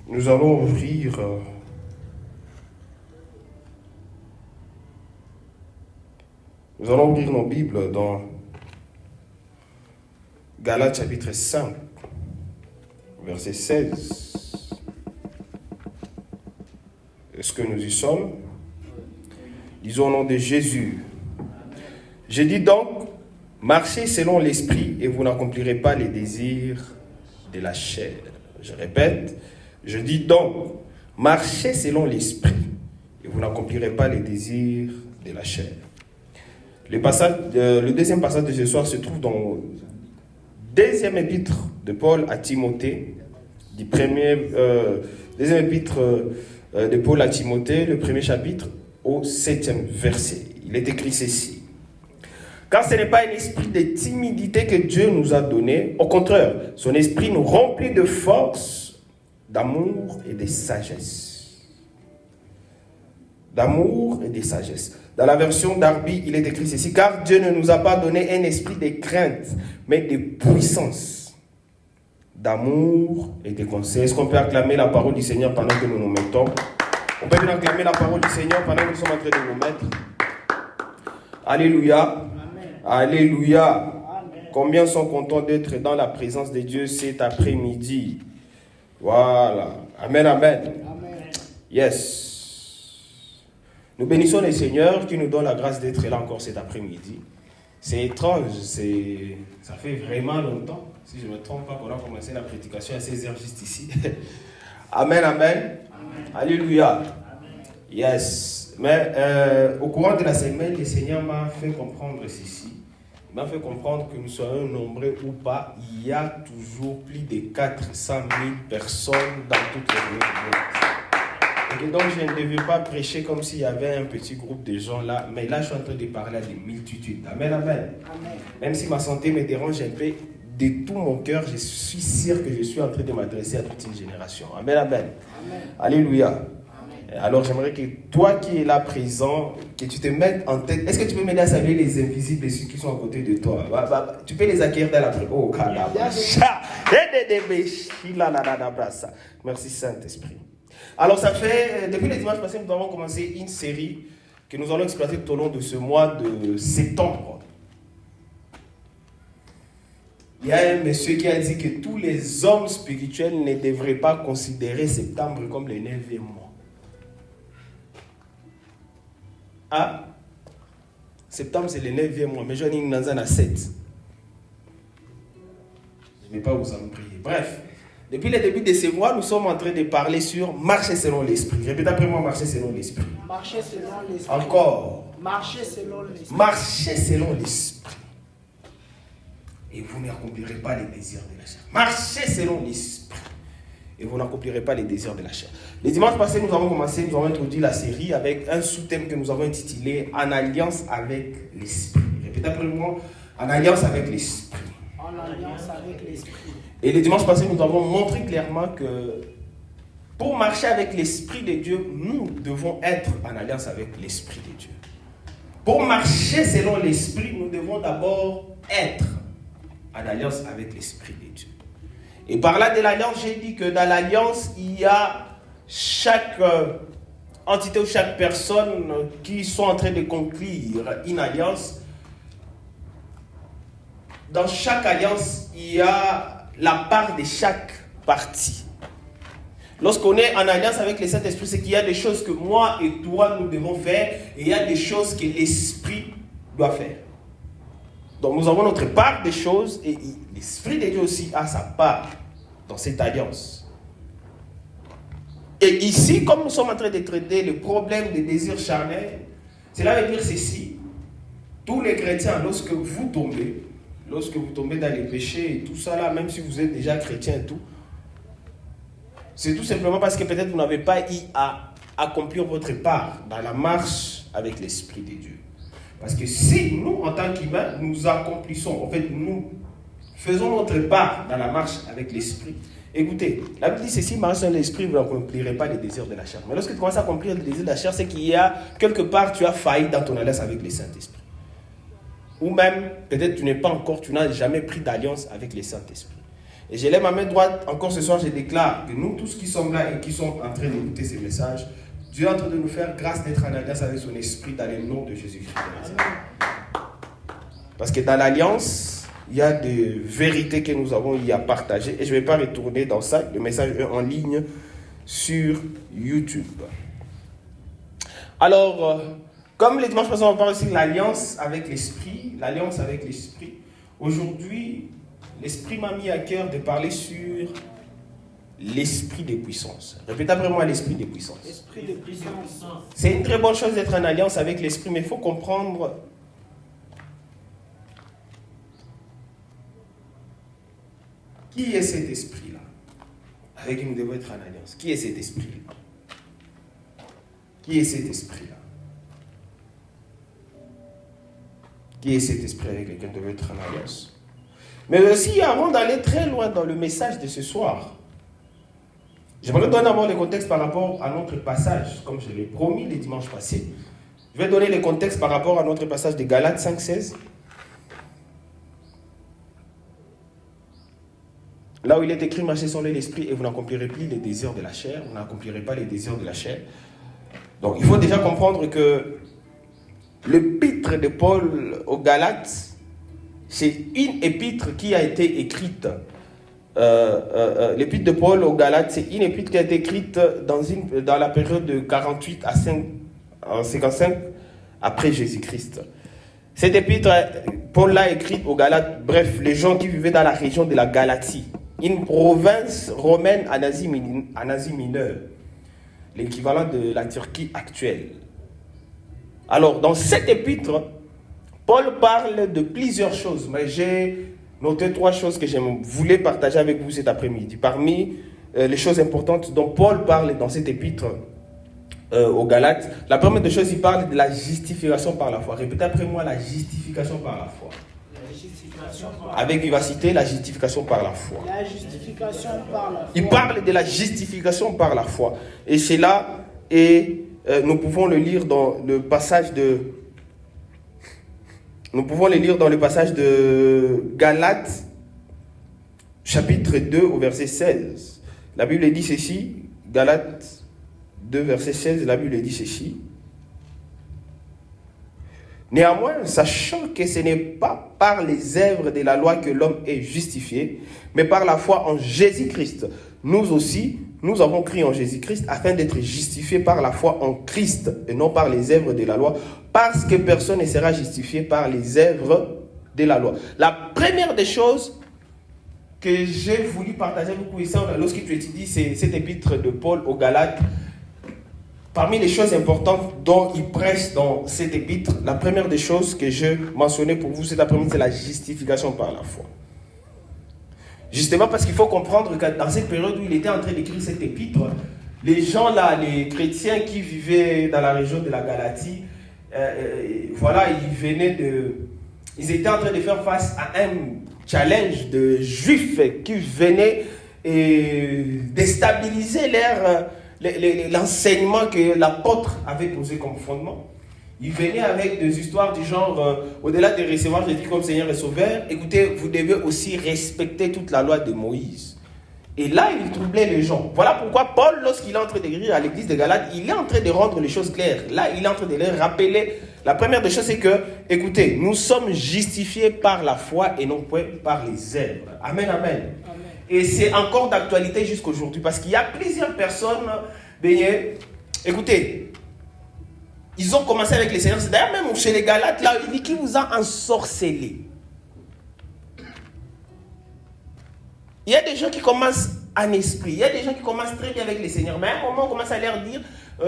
Nous allons ouvrir nos Bibles dans Galates chapitre 5, verset 16. Est-ce que nous y sommes? Lisons au nom de Jésus. Je dis donc, marchez selon l'esprit et vous n'accomplirez pas les désirs de la chair. Je répète, je dis donc, marchez selon l'esprit et vous n'accomplirez pas les désirs de la chair. Le deuxième passage de ce soir se trouve dans le deuxième épître de Paul à Timothée, deuxième épître de Paul à Timothée, le premier chapitre au 7e verset. Il est écrit ceci. Car ce n'est pas un esprit de timidité que Dieu nous a donné, au contraire, son esprit nous remplit de force, d'amour et de sagesse. D'amour et de sagesse. Dans la version Darby, il est écrit ceci, car Dieu ne nous a pas donné un esprit de crainte, mais de puissance, d'amour et de conseil. Est-ce qu'on peut acclamer la parole du Seigneur pendant que nous nous mettons? On peut bien acclamer la parole du Seigneur pendant que nous sommes en train de nous mettre. Alléluia. Amen. Alléluia. Amen. Combien sont contents d'être dans la présence de Dieu cet après-midi? Voilà. Amen, amen. Amen. Yes. Nous bénissons le Seigneur qui nous donne la grâce d'être là encore cet après-midi. C'est étrange, ça fait vraiment longtemps, si je ne me trompe pas, qu'on a commencé la prédication à 16h juste ici. Amen, amen, amen. Alléluia. Amen. Yes. Mais au courant de la semaine, le Seigneur m'a fait comprendre ceci. Il m'a fait comprendre que nous soyons nombreux ou pas, il y a toujours plus de 400 000 personnes dans toute le monde. Et donc, je ne devais pas prêcher comme s'il y avait un petit groupe de gens là. Mais là, je suis en train de parler à des multitudes. Amen, amen. Amen. Même si ma santé me dérange un peu, de tout mon cœur, je suis sûr que je suis en train de m'adresser à toute une génération. Amen, amen. Amen. Alléluia. Amen. Alors, j'aimerais que toi qui es là présent, que tu te mettes en tête. Est-ce que tu peux m'aider à saluer les invisibles et ceux qui sont à côté de toi? Tu peux les accueillir dans la prière. Oh, merci Saint-Esprit. Alors, ça fait, depuis le dimanche passé, nous avons commencé une série que nous allons exploiter tout au long de ce mois de septembre. Il y a un monsieur qui a dit que tous les hommes spirituels ne devraient pas considérer septembre comme le 9e mois. Ah, septembre c'est le 9e mois, mais je n'ai pas dans 7. Je ne vais pas vous en prier. Bref. Depuis le début de ce mois, nous sommes en train de parler sur marcher selon l'esprit. Répétez après moi, marcher selon l'esprit. Marcher selon l'esprit. Encore. Marcher selon l'esprit. Marcher selon l'esprit. Et vous n'accomplirez pas les désirs de la chair. Marchez selon l'esprit. Et vous n'accomplirez pas les désirs de la chair. Le dimanche passé, nous avons introduit la série avec un sous-thème que nous avons intitulé En alliance avec l'esprit. Répétez après moi, en alliance avec l'esprit. En alliance avec l'esprit. Et le dimanche passé, nous avons montré clairement que pour marcher avec l'Esprit de Dieu, nous devons être en alliance avec l'Esprit de Dieu. Pour marcher selon l'Esprit, nous devons d'abord être en alliance avec l'Esprit de Dieu. Et par là de l'alliance, j'ai dit que dans l'alliance, il y a chaque entité ou chaque personne qui sont en train de conclure une alliance. Dans chaque alliance, il y a la part de chaque partie. Lorsqu'on est en alliance avec le Saint-Esprit, c'est qu'il y a des choses que moi et toi nous devons faire et il y a des choses que l'Esprit doit faire. Donc nous avons notre part des choses et l'Esprit de Dieu aussi a sa part dans cette alliance. Et ici, comme nous sommes en train de traiter le problème des désirs charnels, cela veut dire ceci. Tous les chrétiens, lorsque vous tombez dans les péchés et tout ça là, même si vous êtes déjà chrétien et tout, c'est tout simplement parce que peut-être vous n'avez pas eu à accomplir votre part dans la marche avec l'Esprit de Dieu. Parce que si nous, en tant qu'humains, nous accomplissons, en fait, nous faisons notre part dans la marche avec l'Esprit. Écoutez, la Bible dit ceci, marche dans l'Esprit, vous n'accomplirez pas les désirs de la chair. Mais lorsque tu commences à accomplir les désirs de la chair, c'est qu'il y a quelque part, tu as failli dans ton alliance avec le Saint-Esprit. Ou même, peut-être tu n'as jamais pris d'alliance avec le Saint-Esprit. Et je lève ma main droite, encore ce soir, je déclare que nous tous qui sommes là et qui sommes en train d'écouter ces messages, Dieu est en train de nous faire grâce d'être en alliance avec son esprit dans le nom de Jésus-Christ. Parce que dans l'alliance, il y a des vérités que nous avons y à partager. Et je ne vais pas retourner dans ça. Le message est en ligne sur YouTube. Alors, comme les dimanches passés, on parle aussi de l'alliance avec l'esprit. L'alliance avec l'esprit. Aujourd'hui, l'esprit m'a mis à cœur de parler sur l'esprit des puissances. Répétez après moi, l'esprit des puissances. Esprit de puissance. C'est une très bonne chose d'être en alliance avec l'esprit, mais il faut comprendre qui est cet esprit-là avec qui nous devons être en alliance. Qui est cet esprit-là? Qui est cet esprit-là? Qui est cet esprit avec lequel nous devons être en alliance? Mais aussi, avant d'aller très loin dans le message de ce soir, j'aimerais donner d'abord le contexte par rapport à notre passage, comme je l'ai promis les dimanches passés. Je vais donner le contexte par rapport à notre passage de Galates 5,16. Là où il est écrit, marchez selon l'esprit et vous n'accomplirez plus les désirs de la chair, vous n'accomplirez pas les désirs de la chair. Donc il faut déjà comprendre que l'épître de Paul aux Galates, c'est une épître qui a été écrite. L'épître de Paul aux Galates, c'est une épître qui a été écrite dans la période de 48 à 55 après Jésus-Christ. Cette épître, Paul l'a écrite aux Galates, bref, les gens qui vivaient dans la région de la Galatie, une province romaine en Asie mineure, l'équivalent de la Turquie actuelle. Alors, dans cette épître, Paul parle de plusieurs choses, mais j'ai noté 3 choses que je voulais partager avec vous cet après-midi. Parmi les choses importantes dont Paul parle dans cette épître aux Galates, la première des choses, il parle de la justification par la foi. Répétez après moi, la justification par la foi. Avec vivacité, la justification par la foi. La justification par la foi. Il parle de la justification par la foi. Et c'est là, et nous pouvons le lire dans le passage de... Nous pouvons le lire dans le passage de Galates, chapitre 2, au verset 16. La Bible dit ceci, Galates 2, verset 16, la Bible dit ceci. Néanmoins, sachant que ce n'est pas par les œuvres de la loi que l'homme est justifié, mais par la foi en Jésus-Christ. Nous aussi, nous avons cru en Jésus-Christ afin d'être justifiés par la foi en Christ et non par les œuvres de la loi, parce que personne ne sera justifié par les œuvres de la loi. La première des choses que j'ai voulu partager avec vous ici, lorsque tu étudies cet épître de Paul aux Galates, parmi les choses importantes dont il prêche dans cet épître, la première des choses que je mentionnais pour vous cet après-midi, c'est la justification par la foi. Justement parce qu'il faut comprendre que dans cette période où il était en train d'écrire cet épître, les gens là, les chrétiens qui vivaient dans la région de la Galatie, voilà, ils étaient en train de faire face à un challenge de juifs qui venaient déstabiliser l'enseignement que l'apôtre avait posé comme fondement. Il venait avec des histoires du genre, au-delà de recevoir Jésus comme Seigneur et Sauveur, écoutez, vous devez aussi respecter toute la loi de Moïse. Et là, il troublait les gens. Voilà pourquoi Paul, lorsqu'il est en train d'écrire à l'église de Galates, il est en train de rendre les choses claires. Là, il est en train de les rappeler. La première des choses, c'est que, écoutez, nous sommes justifiés par la foi et non point par les œuvres. Amen, amen. Amen. Et c'est encore d'actualité jusqu'aujourd'hui parce qu'il y a plusieurs personnes, écoutez, ils ont commencé avec les seigneurs. D'ailleurs, même chez les Galates, là, il dit qui vous a ensorcelé. Il y a des gens qui commencent en esprit. Il y a des gens qui commencent très bien avec les seigneurs. Mais à un moment, on commence à leur dire,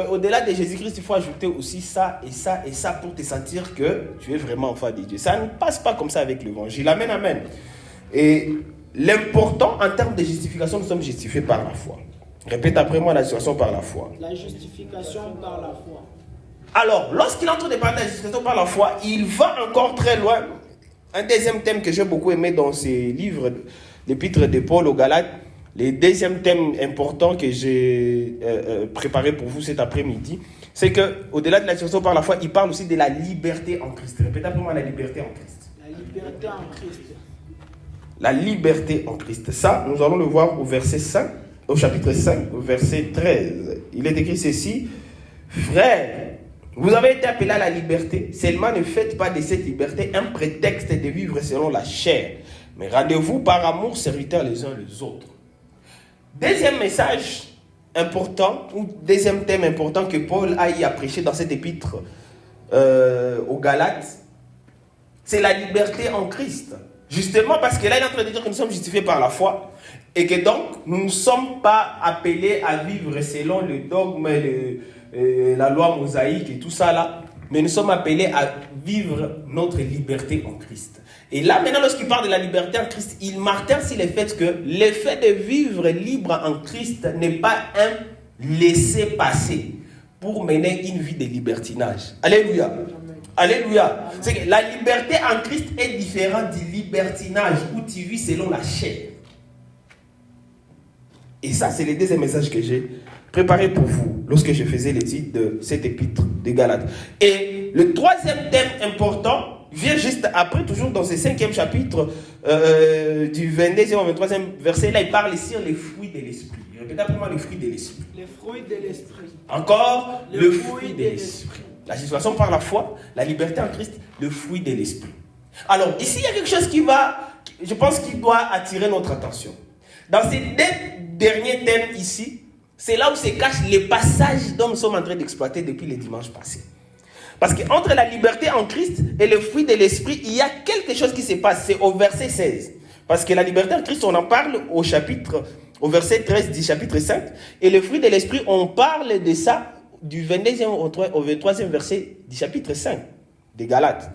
au-delà de Jésus-Christ, il faut ajouter aussi ça et ça et ça pour te sentir que tu es vraiment enfant de Dieu. Ça ne passe pas comme ça avec l'évangile. Amen, amen. Et l'important en termes de justification, nous sommes justifiés par la foi. Répète après moi la justification par la foi. La justification par la foi. Alors, lorsqu'il est en train de parler de la justification par la foi, il va encore très loin. Un deuxième thème que j'ai beaucoup aimé dans ces livres, l'épître de Paul aux Galates, le deuxième thème important que j'ai préparé pour vous cet après-midi, c'est qu'au-delà de la justification par la foi, il parle aussi de la liberté en Christ. Répète après moi la liberté en Christ. La liberté en Christ. La liberté en Christ. Ça, nous allons le voir au verset 5, au chapitre 5, au verset 13. Il est écrit ceci. Frères, vous avez été appelés à la liberté, seulement ne faites pas de cette liberté un prétexte de vivre selon la chair, mais rendez-vous par amour serviteurs les uns les autres. Deuxième message important, ou deuxième thème important que Paul a y prêché dans cette épître aux Galates, c'est la liberté en Christ. Justement parce que là, il est en train de dire que nous sommes justifiés par la foi et que donc, nous ne sommes pas appelés à vivre selon le dogme, la loi mosaïque et tout ça là, mais nous sommes appelés à vivre notre liberté en Christ. Et là, maintenant, lorsqu'il parle de la liberté en Christ, il martèle sur le fait que le fait de vivre libre en Christ n'est pas un laisser-passer pour mener une vie de libertinage. Alléluia. Alléluia. C'est que la liberté en Christ est différente du libertinage où tu vis selon la chair. Et ça, c'est le deuxième message que j'ai préparé pour vous lorsque je faisais l'étude de cette épître des Galates. Et le troisième thème important vient juste après, toujours dans ce 5e chapitre du 22e au 23e verset. Là, il parle sur les fruits de l'esprit. Répétez après moi, les fruits de l'esprit. Les fruits de l'esprit. Encore, le fruit de l'esprit. La situation par la foi, la liberté en Christ, le fruit de l'esprit. Alors, ici, il y a quelque chose je pense qu'il doit attirer notre attention. Dans ces deux derniers thèmes ici, c'est là où se cache les passages dont nous sommes en train d'exploiter depuis les dimanches passés. Parce qu'entre la liberté en Christ et le fruit de l'esprit, il y a quelque chose qui se passe. C'est au verset 16. Parce que la liberté en Christ, on en parle au verset 13 du chapitre 5. Et le fruit de l'esprit, on parle de ça du 22e au 23e verset du chapitre 5 des Galates.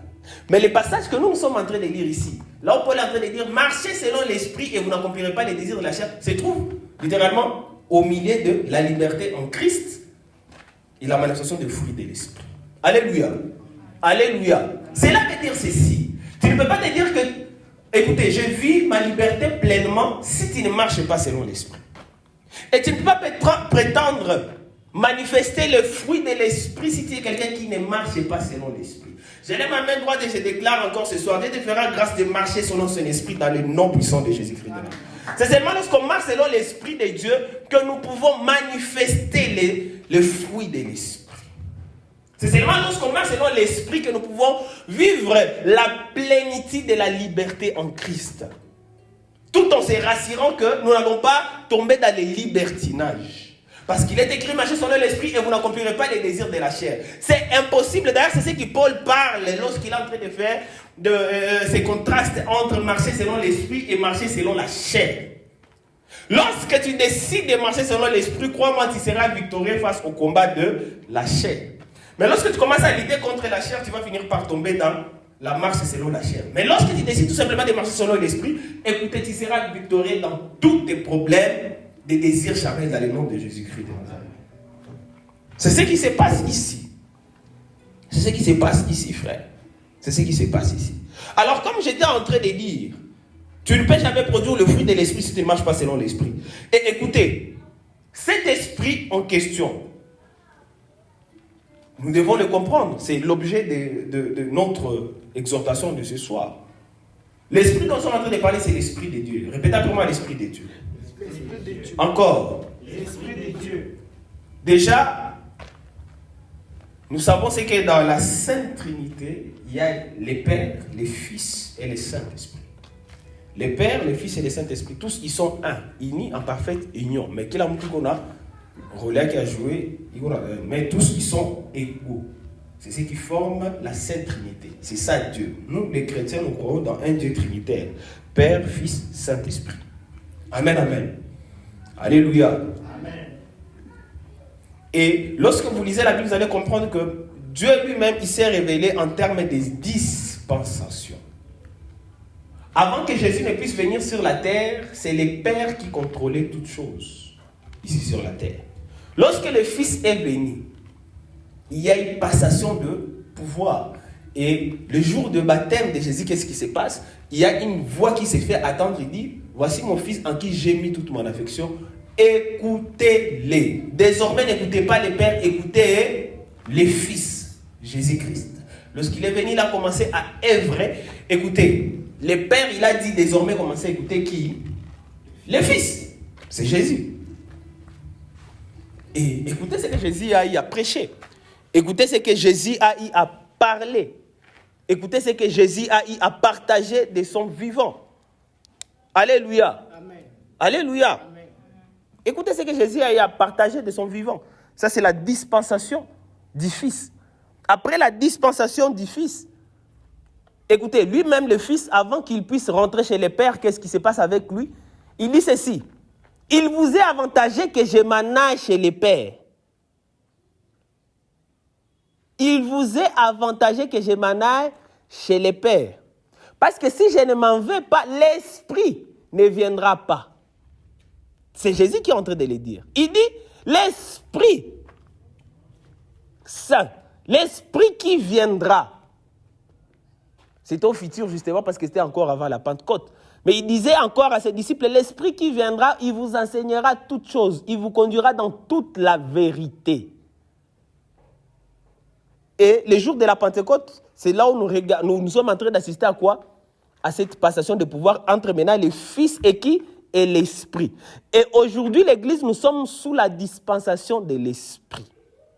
Mais le passage que nous sommes en train de lire ici, là où Paul est en train de dire, marchez selon l'esprit et vous n'accomplirez pas les désirs de la chair, se trouve littéralement au milieu de la liberté en Christ et la manifestation des fruits de l'esprit. Alléluia. Alléluia. Cela veut dire ceci. Tu ne peux pas te dire que, écoutez, je vis ma liberté pleinement si tu ne marches pas selon l'esprit. Et tu ne peux pas prétendre manifester le fruit de l'esprit si tu es quelqu'un qui ne marche pas selon l'esprit. Je lève ma main droite et je déclare encore ce soir, Dieu te fera grâce de marcher selon son esprit dans le nom puissant de Jésus-Christ. C'est seulement lorsqu'on marche selon l'esprit de Dieu que nous pouvons manifester le fruit de l'esprit. C'est seulement lorsqu'on marche selon l'esprit que nous pouvons vivre la plénitude de la liberté en Christ. Tout en se rassurant que nous n'allons pas tomber dans les libertinages. Parce qu'il est écrit, marchez selon l'esprit et vous n'accomplirez pas les désirs de la chair. C'est impossible. D'ailleurs, c'est ce que Paul parle lorsqu'il est en train de faire ces contrastes entre marcher selon l'esprit et marcher selon la chair. Lorsque tu décides de marcher selon l'esprit, crois-moi, tu seras victorieux face au combat de la chair. Mais lorsque tu commences à lutter contre la chair, tu vas finir par tomber dans la marche selon la chair. Mais lorsque tu décides tout simplement de marcher selon l'esprit, écoutez, tu seras victorieux dans tous tes problèmes des désirs charnels dans le nom de Jésus-Christ de Nazareth. C'est ce qui se passe ici. C'est ce qui se passe ici, frère. C'est ce qui se passe ici. Alors, comme j'étais en train de dire, tu ne peux jamais produire le fruit de l'esprit si tu ne marches pas selon l'esprit. Et écoutez, cet esprit en question, nous devons le comprendre. C'est l'objet de notre exhortation de ce soir. L'esprit dont nous sommes en train de parler, c'est l'esprit de Dieu. Répétez pour moi l'esprit de Dieu. L'esprit de Dieu. Encore. L'esprit de Dieu. Déjà, nous savons ce que dans la Sainte Trinité, il y a les Pères, les Fils et les Saint-Esprit. Les Pères, les Fils et les Saint-Esprit, tous ils sont un, unis en parfaite union. Mais quel amour qu'on a, relais qui a joué, mais tous ils sont égaux. C'est ce qui forme la Sainte Trinité. C'est ça Dieu. Nous, les chrétiens, nous croyons dans un Dieu trinitaire. Père, Fils, Saint-Esprit. Amen, amen. Alléluia. Amen. Et lorsque vous lisez la Bible, vous allez comprendre que Dieu lui-même, il s'est révélé en termes de dispensation. Avant que Jésus ne puisse venir sur la terre, c'est les pères qui contrôlaient toutes choses ici sur la terre. Lorsque le Fils est venu, il y a une passation de pouvoir. Et le jour de baptême de Jésus, qu'est-ce qui se passe? Il y a une voix qui s'est fait attendre. Il dit, voici mon Fils en qui j'ai mis toute mon affection. Écoutez-les. Désormais, n'écoutez pas les pères, écoutez les Fils, Jésus-Christ. Lorsqu'il est venu, il a commencé à œuvrer. Écoutez, Le Père, il a dit désormais commencer à écouter qui? Le Fils. C'est Jésus. Et écoutez ce que Jésus a eu à prêcher. Écoutez ce que Jésus a eu à parler. Écoutez ce que Jésus a eu à partager de son vivant. Alléluia. Amen. Alléluia. Amen. Écoutez ce que Jésus a eu à partager de son vivant. Ça, c'est la dispensation du Fils. Après la dispensation du Fils, écoutez, lui-même, le Fils, avant qu'il puisse rentrer chez le Père, qu'est-ce qui se passe avec lui? Il dit ceci. Il vous est avantagé que je m'en aille chez le Père. Il vous est avantagé que je m'en aille chez le Père. Parce que si je ne m'en vais pas, l'Esprit ne viendra pas. C'est Jésus qui est en train de le dire. Il dit, l'Esprit Saint, l'Esprit qui viendra. C'était au futur justement parce que c'était encore avant la Pentecôte. Mais il disait encore à ses disciples, l'Esprit qui viendra, il vous enseignera toutes choses. Il vous conduira dans toute la vérité. Et le jour de la Pentecôte, c'est là où nous sommes en train d'assister à quoi? À cette passation de pouvoir entre maintenant le Fils et qui? Et l'Esprit. Et aujourd'hui, l'Église, nous sommes sous la dispensation de l'Esprit.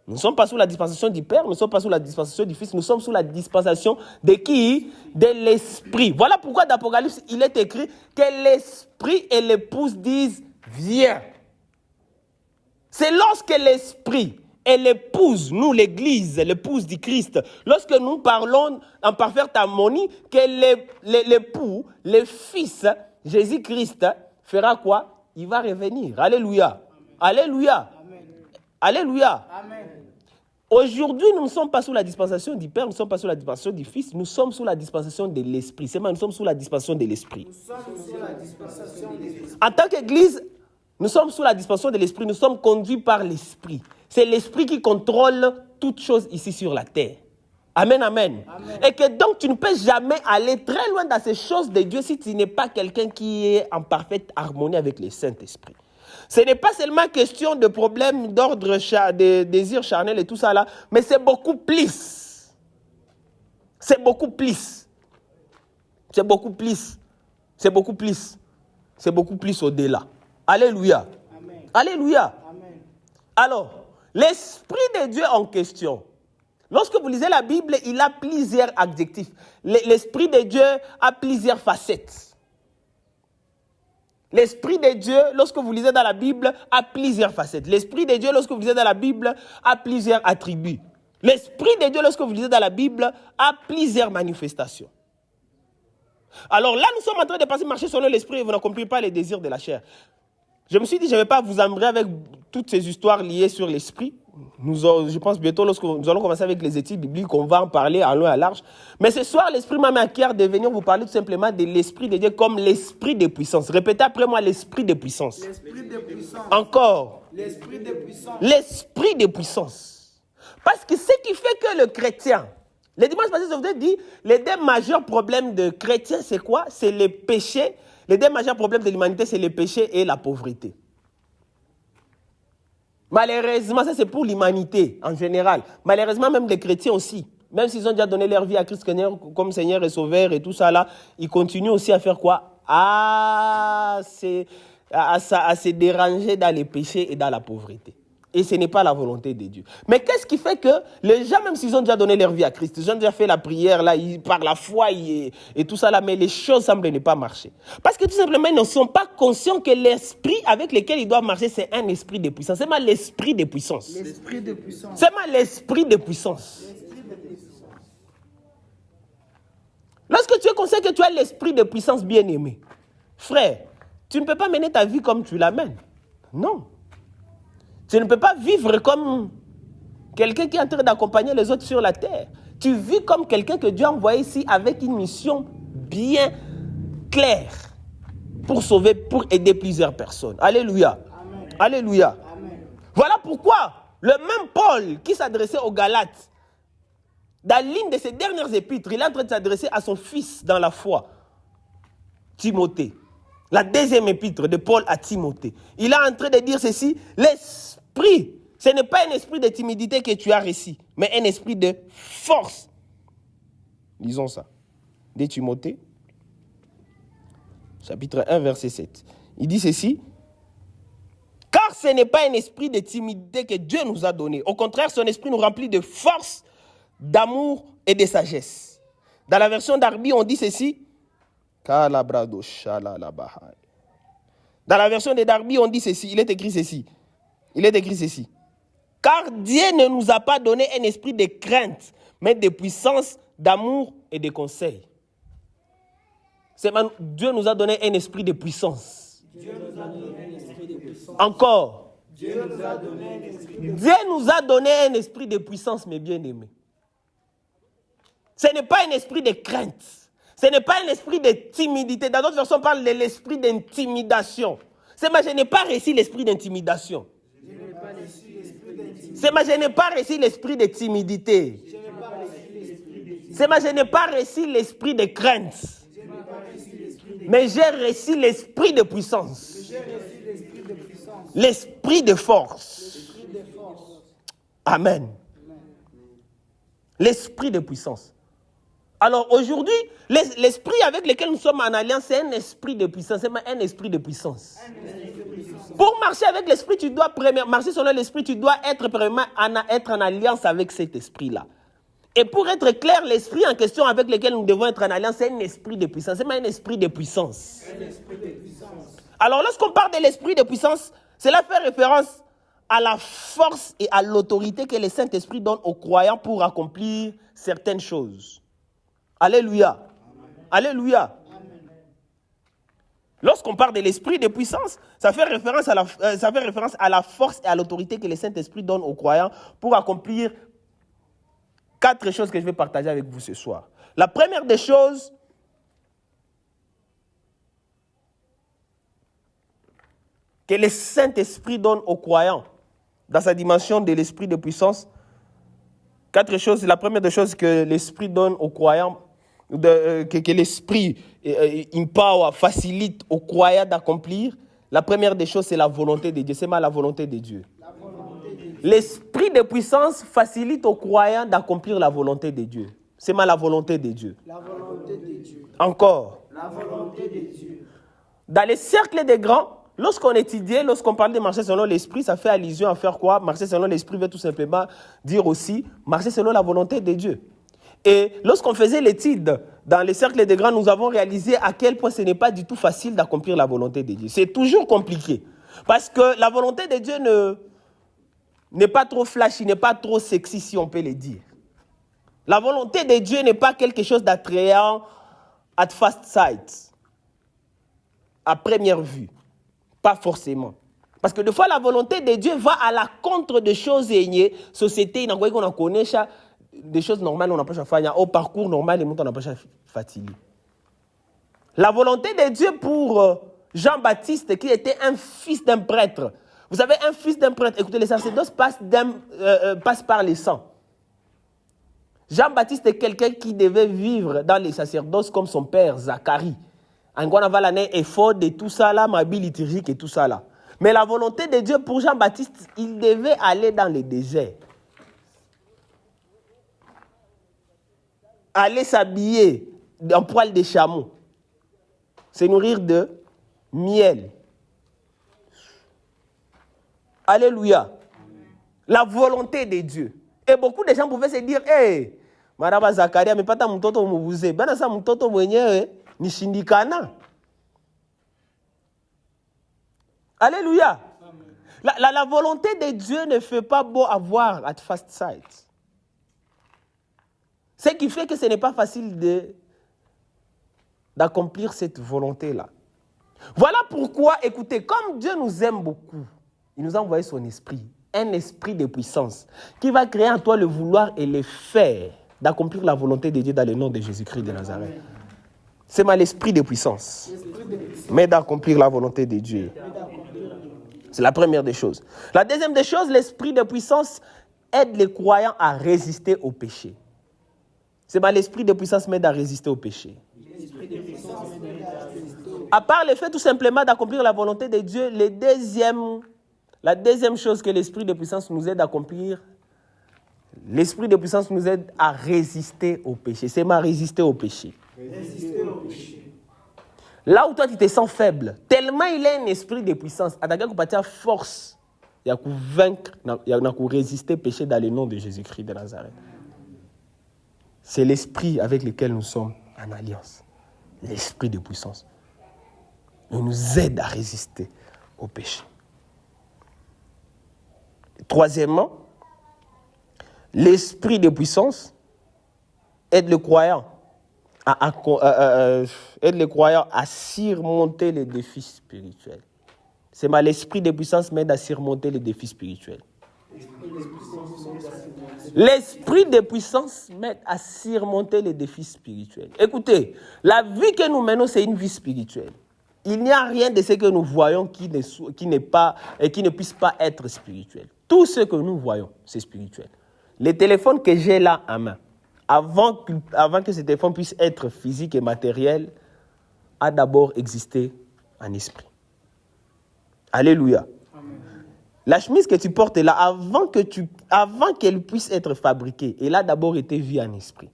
Nous ne sommes pas sous la dispensation du Père, nous ne sommes pas sous la dispensation du Fils, nous sommes sous la dispensation de qui? De l'Esprit. Voilà pourquoi dans l'Apocalypse, il est écrit que l'Esprit et l'épouse disent « Viens ». C'est lorsque l'Esprit et l'épouse, nous l'Église, l'épouse du Christ, lorsque nous parlons en parfaite harmonie, que l'époux, le Fils, Jésus-Christ, fera quoi? Il va revenir. Alléluia. Alléluia. Alléluia. Amen. Aujourd'hui, nous ne sommes pas sous la dispensation du Père, nous ne sommes pas sous la dispensation du Fils, nous sommes sous la dispensation de l'Esprit. C'est moi, nous sommes sous la dispensation de l'Esprit. Nous sommes sous la dispensation de l'Esprit. En tant qu'Église, nous sommes sous la dispensation de l'Esprit, nous sommes conduits par l'Esprit. C'est l'Esprit qui contrôle toutes choses ici sur la terre. Amen, amen, amen. Et que donc tu ne peux jamais aller très loin dans ces choses de Dieu si tu n'es pas quelqu'un qui est en parfaite harmonie avec le Saint-Esprit. Ce n'est pas seulement question de problèmes d'ordre, de désirs charnels et tout ça là, mais c'est beaucoup plus. C'est beaucoup plus. C'est beaucoup plus. C'est beaucoup plus. C'est beaucoup plus au-delà. Alléluia. Amen. Alléluia. Amen. Alors, l'Esprit de Dieu en question, lorsque vous lisez la Bible, il a plusieurs adjectifs. L'Esprit de Dieu a plusieurs facettes. L'Esprit de Dieu, lorsque vous lisez dans la Bible, a plusieurs facettes. L'Esprit de Dieu, lorsque vous lisez dans la Bible, a plusieurs attributs. L'Esprit de Dieu, lorsque vous lisez dans la Bible, a plusieurs manifestations. Alors là, nous sommes en train de passer marcher selon l'Esprit et vous n'accomplissez pas les désirs de la chair. Je me suis dit, je ne vais pas vous embrouiller avec toutes ces histoires liées sur l'Esprit. Je pense bientôt, lorsque nous allons commencer avec les études bibliques, on va en parler à long et à large. Mais ce soir, l'Esprit m'a mis à cœur de venir vous parler tout simplement de l'Esprit de Dieu comme l'Esprit de puissance. Répétez après moi, l'Esprit de puissance. L'Esprit de puissance. Encore. L'Esprit de puissance. L'Esprit de puissance. Parce que ce qui fait que le chrétien, le dimanche passé, je vous ai dit, les deux majeurs problèmes de chrétiens, c'est quoi? C'est les péchés. Les deux majeurs problèmes de l'humanité, c'est le péché et la pauvreté. Malheureusement, ça c'est pour l'humanité en général. Malheureusement, même les chrétiens aussi. Même s'ils ont déjà donné leur vie à Christ comme Seigneur et Sauveur et tout ça là, ils continuent aussi à faire quoi? À se déranger dans les péchés et dans la pauvreté. Et ce n'est pas la volonté de Dieu. Mais qu'est-ce qui fait que les gens, même s'ils ont déjà donné leur vie à Christ, ils ont déjà fait la prière, là, par la foi et tout ça, là, mais les choses semblent ne pas marcher. Parce que tout simplement, ils ne sont pas conscients que l'esprit avec lequel ils doivent marcher, c'est un esprit de puissance. C'est mal l'esprit de puissance. L'Esprit de puissance. C'est mal l'esprit de puissance. Lorsque tu es conscient que tu as l'esprit de puissance bien-aimé, frère, tu ne peux pas mener ta vie comme tu la mènes. Non. Tu ne peux pas vivre comme quelqu'un qui est en train d'accompagner les autres sur la terre. Tu vis comme quelqu'un que Dieu a envoyé ici avec une mission bien claire pour sauver, pour aider plusieurs personnes. Alléluia. Amen. Alléluia. Amen. Voilà pourquoi le même Paul qui s'adressait aux Galates, dans l'une de ses dernières épîtres, il est en train de s'adresser à son fils dans la foi, Timothée. La deuxième épître de Paul à Timothée. Il est en train de dire ceci, l'esprit, ce n'est pas un esprit de timidité que tu as reçu, mais un esprit de force. Lisons ça. De Timothée, chapitre 1, verset 7. Il dit ceci. Car ce n'est pas un esprit de timidité que Dieu nous a donné. Au contraire, son esprit nous remplit de force, d'amour et de sagesse. Dans la version d'Arbi, on dit ceci. Dans la version de Darby, on dit ceci. Il est écrit ceci. Car Dieu ne nous a pas donné un esprit de crainte, mais de puissance, d'amour et de conseil. Dieu nous a donné un esprit de puissance. Encore. Dieu nous a donné un esprit de puissance, mes bien-aimés. Ce n'est pas un esprit de crainte. Ce n'est pas un esprit de timidité. Dans d'autres versions, on parle de l'esprit d'intimidation. C'est moi, je n'ai pas reçu l'esprit d'intimidation. C'est moi, je n'ai pas reçu l'esprit de timidité. C'est moi, je n'ai pas reçu l'esprit de crainte. Mais j'ai reçu l'esprit de puissance. L'esprit de force. Amen. L'esprit de puissance. Alors aujourd'hui, l'esprit avec lequel nous sommes en alliance, c'est un esprit de puissance. C'est un esprit de puissance. Pour marcher avec l'esprit, tu dois marcher selon l'esprit, tu dois être en alliance avec cet esprit-là. Et pour être clair, l'esprit en question avec lequel nous devons être en alliance, c'est un esprit de puissance. C'est un esprit de puissance. Alors lorsqu'on parle de l'esprit de puissance, cela fait référence à la force et à l'autorité que le Saint-Esprit donne aux croyants pour accomplir certaines choses. Alléluia. Amen. Alléluia. Amen. Lorsqu'on parle de l'esprit de puissance, ça fait référence à la force et à l'autorité que le Saint-Esprit donne aux croyants pour accomplir 4 choses que je vais partager avec vous ce soir. La première des choses, que le Saint-Esprit donne aux croyants dans sa dimension de l'esprit de puissance. 4 choses. La première des choses que l'Esprit donne aux croyants, que l'Esprit empower, facilite aux croyants d'accomplir. La première des choses, c'est la volonté de Dieu. C'est la volonté de Dieu. L'Esprit de puissance facilite aux croyants d'accomplir la volonté de Dieu. C'est la volonté de Dieu. La volonté de Dieu. Encore. La volonté de Dieu. Dans les cercles des grands, lorsqu'on étudiait, lorsqu'on parle de marcher selon l'esprit, ça fait allusion à faire quoi? Marcher selon l'esprit veut tout simplement dire aussi marcher selon la volonté de Dieu. Et lorsqu'on faisait l'étude dans les cercles des grands, nous avons réalisé à quel point ce n'est pas du tout facile d'accomplir la volonté de Dieu. C'est toujours compliqué. Parce que la volonté de Dieu n'est pas trop flashy, n'est pas trop sexy, si on peut le dire. La volonté de Dieu n'est pas quelque chose d'attrayant at first sight, à première vue. Pas forcément. Parce que des fois, la volonté de Dieu va à la contre des choses aignées. Société, on en connaît des choses normales, on n'a pas faire. Au parcours normal, on n'a pas fatigué. La volonté de Dieu pour Jean-Baptiste, qui était un fils d'un prêtre. Vous savez, un fils d'un prêtre, écoutez, les sacerdoces passent par les sangs. Jean-Baptiste est quelqu'un qui devait vivre dans les sacerdoces comme son père, Zacharie. En quoi on va l'année effort et tout ça là, ma vie liturgique et tout ça là. Mais la volonté de Dieu pour Jean-Baptiste, il devait aller dans le désert. Aller s'habiller en poil de chameau. Se nourrir de miel. Alléluia. La volonté de Dieu. Et beaucoup de gens pouvaient se dire, hey, Maraba Zakaria, mais pas ta mtoto mouze. Ben ça mtoto mwenyewe ni shindikana. Alléluia. La volonté de Dieu ne fait pas beau à voir at first sight. Ce qui fait que ce n'est pas facile d'accomplir cette volonté-là. Voilà pourquoi, écoutez, comme Dieu nous aime beaucoup, il nous a envoyé son esprit, un esprit de puissance, qui va créer en toi le vouloir et le faire d'accomplir la volonté de Dieu dans le nom de Jésus-Christ de Nazareth. C'est l'esprit de puissance, mais d'accomplir la volonté de Dieu. C'est la première des choses. La deuxième des choses, l'esprit de puissance aide les croyants à résister au péché. C'est l'esprit de puissance m'aide à résister au péché. À part le fait tout simplement d'accomplir la volonté de Dieu, la deuxième chose que l'esprit de puissance nous aide à accomplir, l'esprit de puissance nous aide à résister au péché. C'est résister au péché. Là où toi tu te sens faible, tellement il a un esprit de puissance, attaquer que force, il y a vaincre, il y a résister péché dans le nom de Jésus-Christ de Nazareth. C'est l'esprit avec lequel nous sommes en alliance. L'esprit de puissance. Il nous aide à résister au péché. Troisièmement, l'esprit de puissance aide le croyant à surmonter les défis spirituels. C'est l'esprit de puissance m'aide à surmonter les défis spirituels. L'esprit de puissance m'aide à surmonter les défis spirituels. Écoutez, la vie que nous menons, c'est une vie spirituelle. Il n'y a rien de ce que nous voyons qui ne puisse pas être spirituel. Tout ce que nous voyons, c'est spirituel. Le téléphone que j'ai là en main, avant que ce téléphone puisse être physique et matériel, a d'abord existé en esprit. Alléluia. Amen. La chemise que tu portes là, avant qu'elle puisse être fabriquée, elle a d'abord été vue en esprit.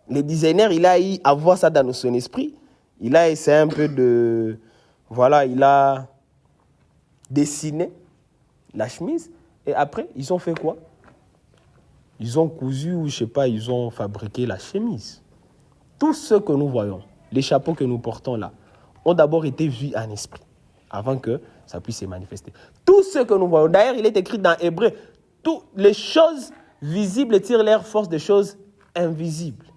Le designer, il a eu à voir ça dans son esprit. Il a essayé un peu de... Voilà, il a dessiné la chemise. Et après, ils ont fait quoi? Ils ont cousu ou je ne sais pas, ils ont fabriqué la chemise. Tout ce que nous voyons, les chapeaux que nous portons là, ont d'abord été vus en esprit, avant que ça puisse se manifester. Tout ce que nous voyons, d'ailleurs, il est écrit dans Hébreu, toutes les choses visibles tirent leur force des choses invisibles.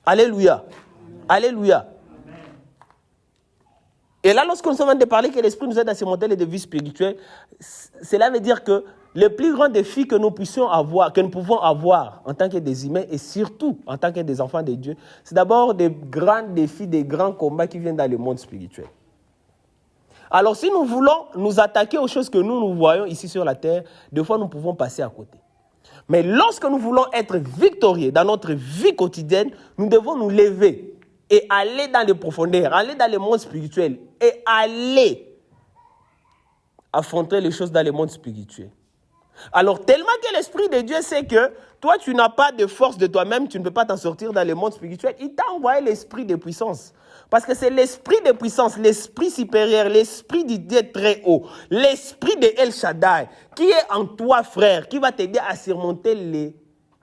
Alléluia. Alléluia. Et là, lorsqu'on se vient de parler que l'Esprit nous aide à surmonter les défis spirituels, cela veut dire que le plus grand défi que nous pouvons avoir en tant que des humains et surtout en tant que des enfants de Dieu, c'est d'abord des grands défis, des grands combats qui viennent dans le monde spirituel. Alors, si nous voulons nous attaquer aux choses que nous voyons ici sur la terre, des fois, nous pouvons passer à côté. Mais lorsque nous voulons être victorieux dans notre vie quotidienne, nous devons nous lever et aller dans les profondeurs, aller dans le monde spirituel et aller affronter les choses dans le monde spirituel. Alors, tellement que l'Esprit de Dieu sait que toi, tu n'as pas de force de toi-même, tu ne peux pas t'en sortir dans le monde spirituel, il t'a envoyé l'Esprit de puissance. Parce que c'est l'Esprit de puissance, l'Esprit supérieur, l'Esprit du Dieu très haut, l'Esprit de El Shaddai, qui est en toi, frère, qui va t'aider à surmonter les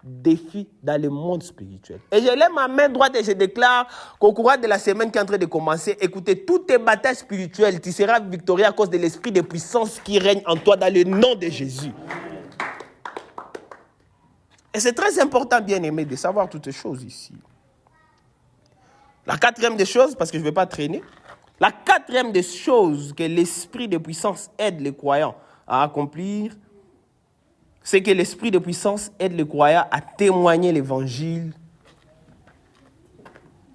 défis dans le monde spirituel. Et je lève ma main droite et je déclare qu'au courant de la semaine qui est en train de commencer, écoutez, toutes tes batailles spirituelles, tu seras victorieux à cause de l'Esprit de puissance qui règne en toi dans le nom de Jésus. Et c'est très important, bien aimé, de savoir toutes ces choses ici. La quatrième des choses, parce que je ne vais pas traîner, la quatrième des choses que l'Esprit de puissance aide les croyants à accomplir, c'est que l'Esprit de puissance aide les croyants à témoigner l'Évangile.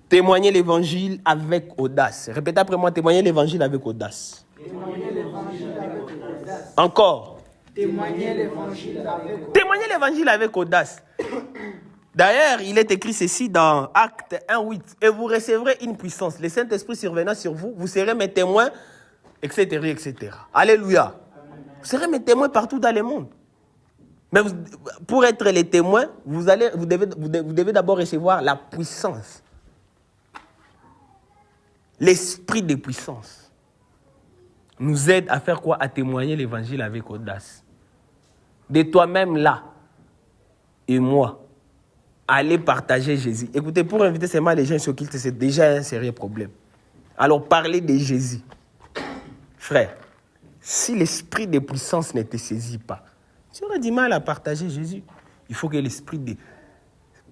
Témoigner l'Évangile avec audace. Répétez après moi, témoigner l'Évangile avec audace. Témoigner l'Évangile avec audace. Encore. Témoigner l'Évangile avec audace. Témoigner l'Évangile avec audace. D'ailleurs, il est écrit ceci dans Actes 1:8. Et vous recevrez une puissance. Le Saint-Esprit survenant sur vous, vous serez mes témoins, etc., etc. Alléluia. Vous serez mes témoins partout dans le monde. Mais pour être les témoins, vous devez d'abord recevoir la puissance. L'Esprit de puissance nous aide à faire quoi? À témoigner l'Évangile avec audace. De toi-même là, et moi, aller partager Jésus. Écoutez, pour inviter seulement les gens sur qui c'est déjà un sérieux problème. Alors, parlez de Jésus. Frère, si l'Esprit de puissance ne te saisit pas, tu auras du mal à partager Jésus. Il faut que l'Esprit de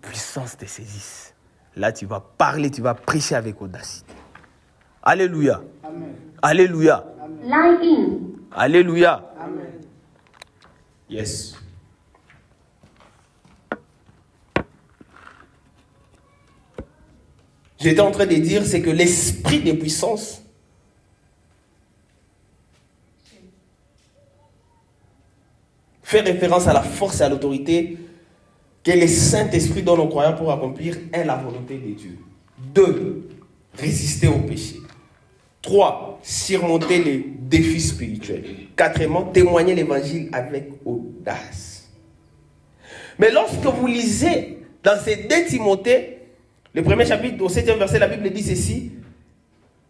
puissance te saisisse. Là, tu vas parler, tu vas prêcher avec audacité. Alléluia. Amen. Alléluia. Amen. Alléluia. Amen. Yes. J'étais en train de dire, c'est que l'Esprit de puissance fait référence à la force et à l'autorité que le Saint-Esprit donne aux croyants pour accomplir la volonté de Dieu. 2. Résister au péché. 3. Surmonter les défis spirituels. 4. Témoigner l'Évangile avec audace. Mais lorsque vous lisez dans ces 2 Timothée, Le premier chapitre, au 7e verset, la Bible dit ceci.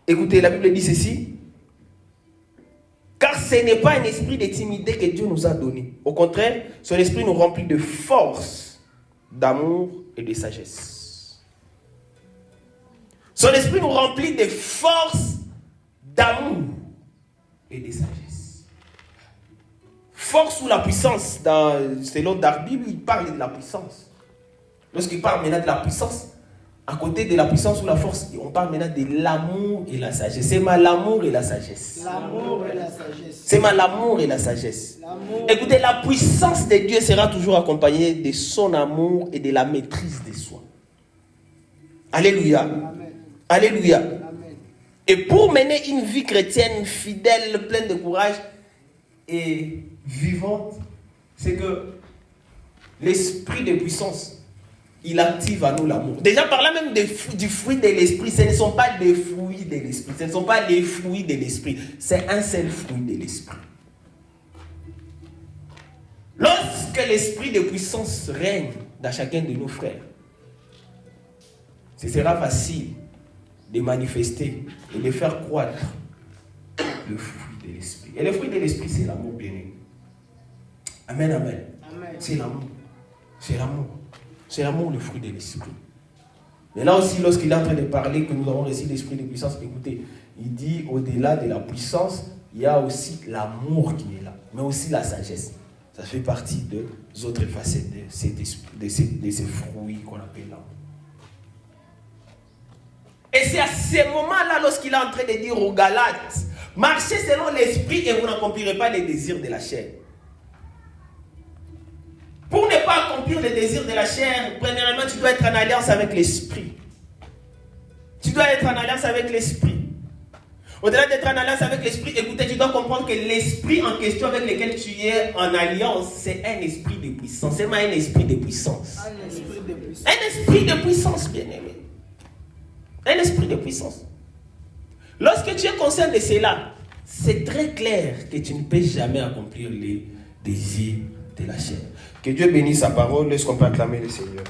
Écoutez, la Bible dit ceci. Car ce n'est pas un esprit de timidité que Dieu nous a donné. Au contraire, son esprit nous remplit de force, d'amour et de sagesse. Son esprit nous remplit de force, d'amour et de sagesse. Force ou la puissance, selon Darby, il parle de la puissance. Lorsqu'il parle maintenant de la puissance, à côté de la puissance ou la force, on parle maintenant de l'amour et la sagesse. C'est mal l'amour et la sagesse. L'amour et la sagesse. C'est mal l'amour et la sagesse. Écoutez, la puissance de Dieu sera toujours accompagnée de son amour et de la maîtrise de soi. Alléluia. Amen. Alléluia. Amen. Et pour mener une vie chrétienne fidèle, pleine de courage et vivante, c'est que l'esprit de puissance, il active à nous l'amour. Déjà, par là même du fruit de l'esprit, ce ne sont pas des fruits de l'esprit. Ce ne sont pas les fruits de l'esprit. C'est un seul fruit de l'esprit. Lorsque l'esprit de puissance règne dans chacun de nos frères, ce sera facile de manifester et de faire croître le fruit de l'esprit. Et le fruit de l'esprit, c'est l'amour, bien-aimé. Amen, amen. Amen. C'est l'amour. C'est l'amour. C'est l'amour, le fruit de l'esprit. Mais là aussi, lorsqu'il est en train de parler que nous avons reçu l'esprit de puissance, écoutez, il dit au-delà de la puissance, il y a aussi l'amour qui est là, mais aussi la sagesse. Ça fait partie des autres facettes de ces fruits qu'on appelle l'amour. Et c'est à ce moment-là, lorsqu'il est en train de dire aux Galates, marchez selon l'esprit et vous n'accomplirez pas les désirs de la chair. Pour ne pas accomplir les désirs de la chair, premièrement, tu dois être en alliance avec l'esprit. Tu dois être en alliance avec l'esprit. Au-delà d'être en alliance avec l'esprit, écoutez, tu dois comprendre que l'esprit en question avec lequel tu es en alliance, c'est un esprit de puissance. C'est un esprit de puissance. Un esprit de puissance. Un esprit de puissance, bien-aimé. Un esprit de puissance. Lorsque tu es conscient de cela, c'est très clair que tu ne peux jamais accomplir les désirs de la chair. Que Dieu bénisse sa parole. Est-ce qu'on peut acclamer le Seigneur?